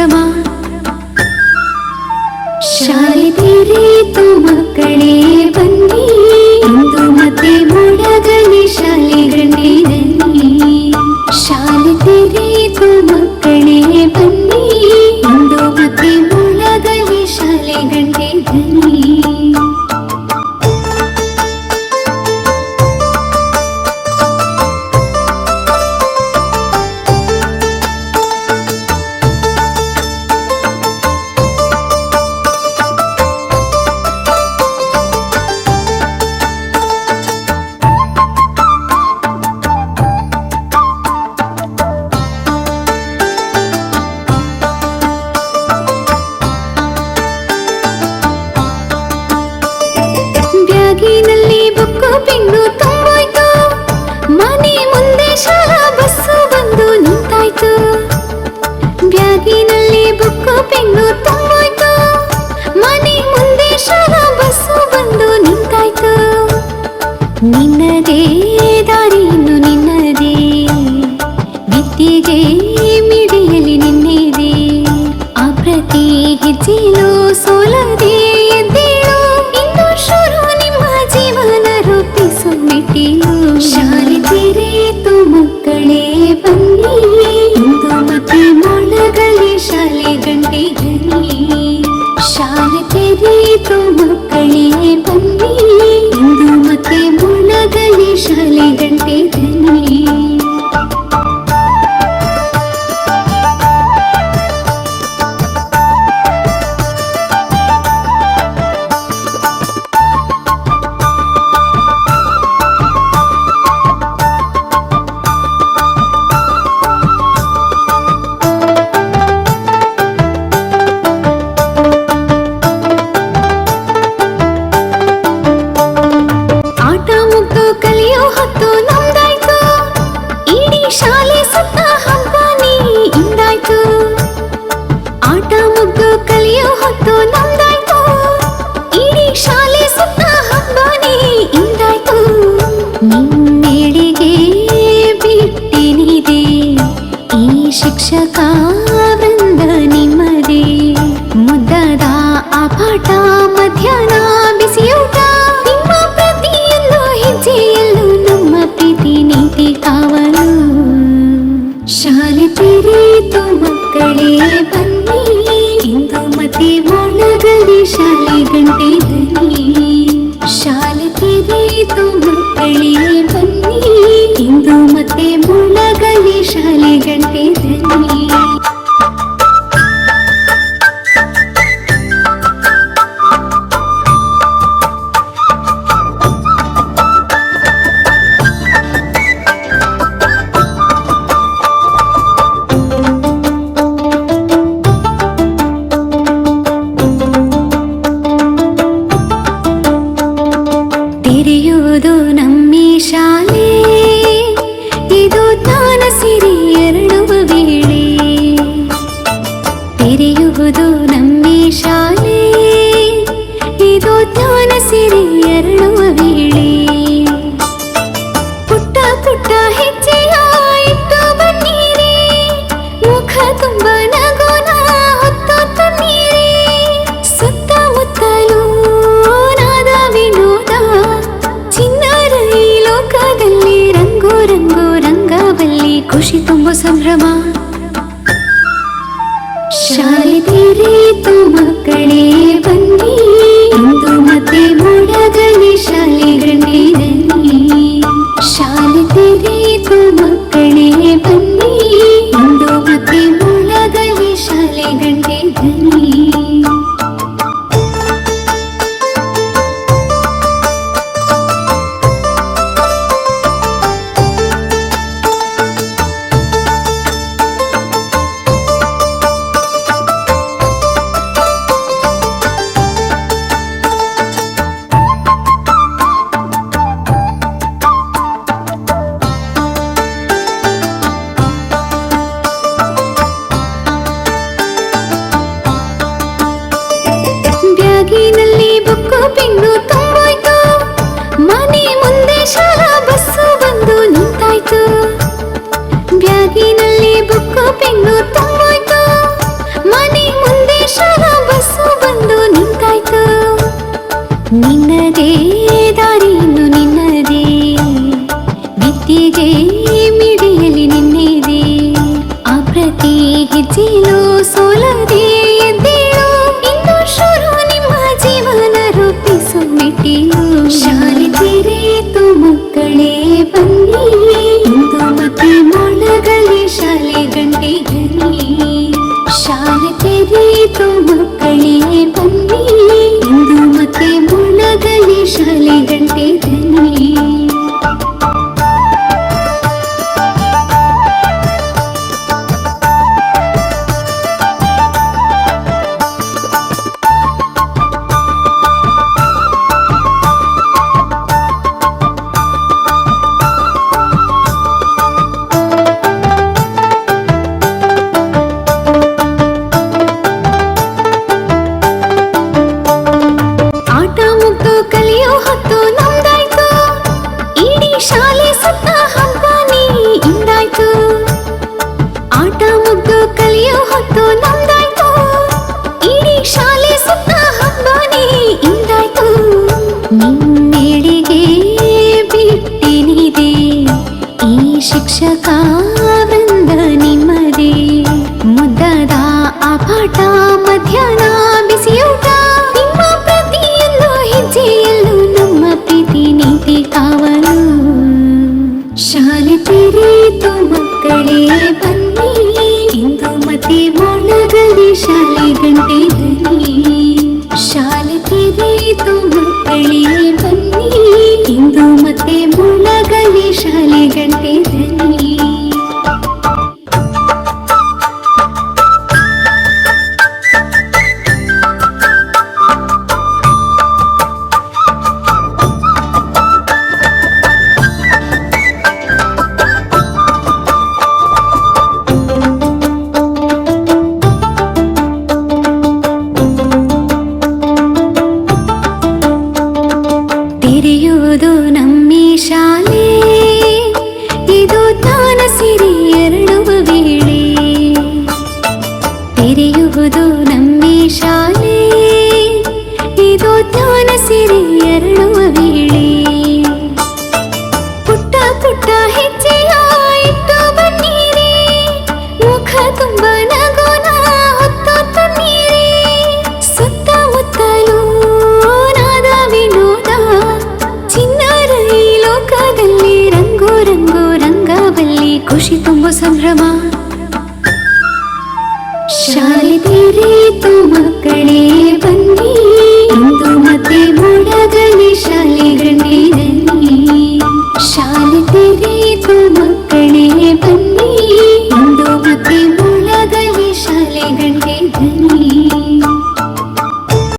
ಸಂಭ್ರಮ. ಶಾಲೆ ತೆರೆಯಿತು ಮಕ್ಕಳೇ ಬನ್ನಿ, ಇಂದು ಮತ್ತೆ ಮೊಳಗಲಿ ಶಾಲೆ ಗಂಟೆಯಲ್ಲಿ. ಶಾಲೆ ತೆರೆಯಿತು ಮಕ್ಕಳೇ ಬನ್ನಿ, ಇಂದು ಮತ್ತೆ ಮೊಳಗಲಿ ಶಾಲೆ ಗಂಟೆಯಲ್ಲಿ. ಬ್ಯಾಗಿನಲ್ಲಿ ಬುಕ್ಕು ಪೆನ್ನು ತುಂಬೋಯ್ತು, ಮನೆ ಮುಂದೆ ಶಾಲಾ ಬಸ್ಸು ಬಂದು ನಿಂತಾಯ್ತು. ಬ್ಯಾಗಿನಲ್ಲಿ ಬುಕ್ಕು ಪೆನ್ನು ತುಂಬೋಯ್ತು, ಮನೆ ಮುಂದೆ ಶಾಲಾ ಬಸ್ಸು ಬಂದು ನಿಂತಾಯ್ತು. ನಿನ್ನದೇ ದಾರಿ ಇನ್ನು ನಿನ್ನದೇ, ವಿದ್ಯೆಗೆ ಮಿಡಿಯಲಿ ನಿನ್ನೆದೆ. ಆ ಪ್ರತಿ ಹೆಜ್ಜೆಲೂ ಸೋಲದೆ ಎದ್ದೇಳು, ಇಂದು ಶುರು ನಿಮ್ಮ ಜೀವನ ರೂಪಿಸು ಮೆಟ್ಟಿಲು. ಶಾಲೆ ತೆರೆಯಿತು ಮಕ್ಕಳೇ ಬನ್ನಿ, ಇಂದು ಮತ್ತೆ ಮೊಳಗಲಿ ಶಾಲೆ ಗಂಟೆಯಲ್ಲಿ. ಶಾಲೆ ತೆರೆಯಿತು ಮಕ್ಕಳೇ ಬನ್ನಿ, ಇಂದು ಮತ್ತೆ ಮೊಳಗಲಿ ಶಾಲೆ ಗಂಟೆಯಲ್ಲಿ. ಆಟ ಮುಗ್ದು ಕಲಿಯೋ ಹೊತ್ತು ನಮ್ದಾಯ್ತು, ಇಡೀ ಶಾಲೆ ಸುತ್ತ ಹಬ್ಬನೇ ಇಂದಾಯ್ತು. ಆಟ ಮುಗ್ದು ಕಲಿಯೋ ಹೊತ್ತು ನಮ್ದಾಯ್ತು, ಇಡೀ ಶಾಲೆ ಸುತ್ತ ಹಬ್ಬನೇ ಇಂದಾಯ್ತು. ನಿನ್ನೆಡೆಗೆ ಬಿಟ್ಟಿನಿದೆ ಈ ಶಿಕ್ಷಕ ವೃಂದ ನಿಮ್ಮದೇ. ಮುದ್ದಾದ ಆ ಪಾಠ, ಮಧ್ಯಾಹ್ನ ಬಿಸಿಯೂಟ, ನಿಮ್ಮ ಪ್ರತಿಯೊಂದು ಹೆಜ್ಜೆಯಲ್ಲೂ ನಮ್ಮ ಪ್ರೀತಿ ನೀತಿ ಕಾವಲು. ಶಾಲೆ ತೆರೆಯಿತು ಮಕ್ಕಳೇ ಬನ್ನಿ, ಇಂದು ಮತ್ತೆ ಮೊಳಗಲಿ ಶಾಲೆ ಗಂಟೆಯಲ್ಲಿ. ಶಾಲೆ ತೆರೆಯಿತು ಮಕ್ಕಳೇ ಬನ್ನಿ, ಇಂದು ಮತ್ತೆ ಮೊಳಗಲಿ ಶಾಲೆ ಗಂಟೆಯಲ್ಲಿ. ತೆರೆಯುವುದು ನಮ್ಮಿ ಶಾಲೆ, ಇದು ಜ್ಞಾನ ಸಿರಿ ಎರಡುವ ವೇಳೆ. ತೆರೆಯುವುದು ನಮ್ಮಿ ಶಾಲೆ, ಇದು ಜ್ಞಾನ ಸಿರಿ ಎರಡುವ ವೇಳೆ. ಪುಟ್ಟ ಪುಟ್ಟ ಹೆಜ್ಜೆಯ ಇಟ್ಟು ಬನ್ನಿರಿ, ಮುಖ ತುಂಬ ನಗುನ ಹೊತ್ತು ತನ್ನಿರಿ. ಸುತ್ತಮುತ್ತಲೂ ನಾದ ವಿನೋದ, ಚಿನ್ನರ ಈ ಲೋಕದಲ್ಲಿ ರಂಗು ರಂಗು ರಂಗವಲ್ಲಿ ಖುಷಿ ತುಂಬು ಸಂಭ್ರಮ. ಶಾಲೆ ತೆರೆಯಿತು ಮಕ್ಕಳೇ ಬನ್ನಿ, ಇಂದು ಮತ್ತೆ ಮೊಳಗಲಿ ಶಾಲೆ ಗಂಟೆಯಲ್ಲಿ. ಶಾಲೆ ತೆರೆಯಿತು ಮಕ್ಕಳೇ ಬನ್ನಿ, ಇಂದು ಮತ್ತೆ ಮೊಳಗಲಿ ಶಾಲೆ ಗಂಟೆಯಲ್ಲಿ. ಬ್ಯಾಗಿನಲ್ಲಿ ಬುಕ್ಕು ಪೆನ್ನು ತುಂಬೋಯ್ತು, ಮನೆ ಮುಂದೆ ಶಾಲಾ ಬಸ್ಸು ಬಂದು ನಿಂತಾಯ್ತು. ಬ್ಯಾಗಿನಲ್ಲಿ ಬುಕ್ಕು ಪೆನ್ನು ತುಂಬೋಯ್ತು, ಸೋಲದೆ ಎದ್ದೇಳು, ಇಂದು ಶುರು ನಿಮ್ಮ ಜೀವನ ರೂಪಿಸು ಮೆಟ್ಟಿಲು. ಶಾಲೆ ತೆರೆಯಿತು ಮಕ್ಕಳೇ ಬನ್ನಿ, ಇಂದು ಮತ್ತೆ ಮೊಳಗಲಿ ಶಾಲೆ ಗಂಟೆ ಧ್ವನಿ. ಶಾಲೆ ತೆರೆಯಿತು ಮಕ್ಕಳೇ ಬನ್ನಿ, ಇಂದು ಮತ್ತೆ ಮೊಳಗಲಿ ಶಾಲೆ ಗಂಟೆ ಧ್ವನಿ. ಶಿಕ್ಷಕ ವೃಂದ ನಿಮ್ಮದೇ, ಮುದ್ದದ ಆಪಾಠ ಮಧ್ಯಾಹ್ನ ಬಿಸಿಯೂಟ, ನಿಮ್ಮ ಪ್ರತಿಯೊಂದು ಹೆಜ್ಜೆಯಲ್ಲೂ ನಮ್ಮ ಪ್ರೀತಿ ನೀತಿ ಕಾವಲು. ಶಾಲೆ ತೆರೆಯಿತು ಮಕ್ಕಳೇ ಬನ್ನಿ, ಇಂದು ಮತ್ತೆ ಮೊಳಗಲಿ ಶಾಲೆ ಗಂಟೆ ಧ್ವನಿ. ಶಾಲೆ ತೆರೆಯಿತು ಮಕ್ಕಳೇ ಬನ್ನಿ, ಇಂದು ಮತ್ತೆ ಮೊಳಗಲಿ ಶಾಲೆ ಗಂಟೆ ಧ್ವನಿ. ತೆರೆಯುವುದು ನಮ್ಮಿ ಶಾಲೆ, ಇದು ಜ್ಞಾನ ಸಿರಿ ಎರಡುವ ವೇಳೆ. ತೆರೆಯುವುದು ನಮ್ಮಿ ಶಾಲೆ, ಇದು ಜ್ಞಾನ ಸಿರಿ ಎರಡುವ ವೇಳೆ. ಪುಟ್ಟ ಪುಟ್ಟ ಹೆಜ್ಜೆಯ ಇಟ್ಟು ಬನ್ನಿರಿ, ಮುಖ ತುಂಬ ನಗುನ ಹೊತ್ತು ತನ್ನಿರಿ. ಸುತ್ತಮುತ್ತಲೂ ನಾದ ವಿನೋದ, ಚಿನ್ನರ ಈ ಲೋಕದಲ್ಲಿ ರಂಗು ರಂಗು ರಂಗವಲ್ಲಿ, ಖುಷಿ ತುಂಬು ಸಂಭ್ರಮ. ಶಾಲೆ ತೆರೆಯಿತು ಮಕ್ಕಳೇ ಬನ್ನಿ,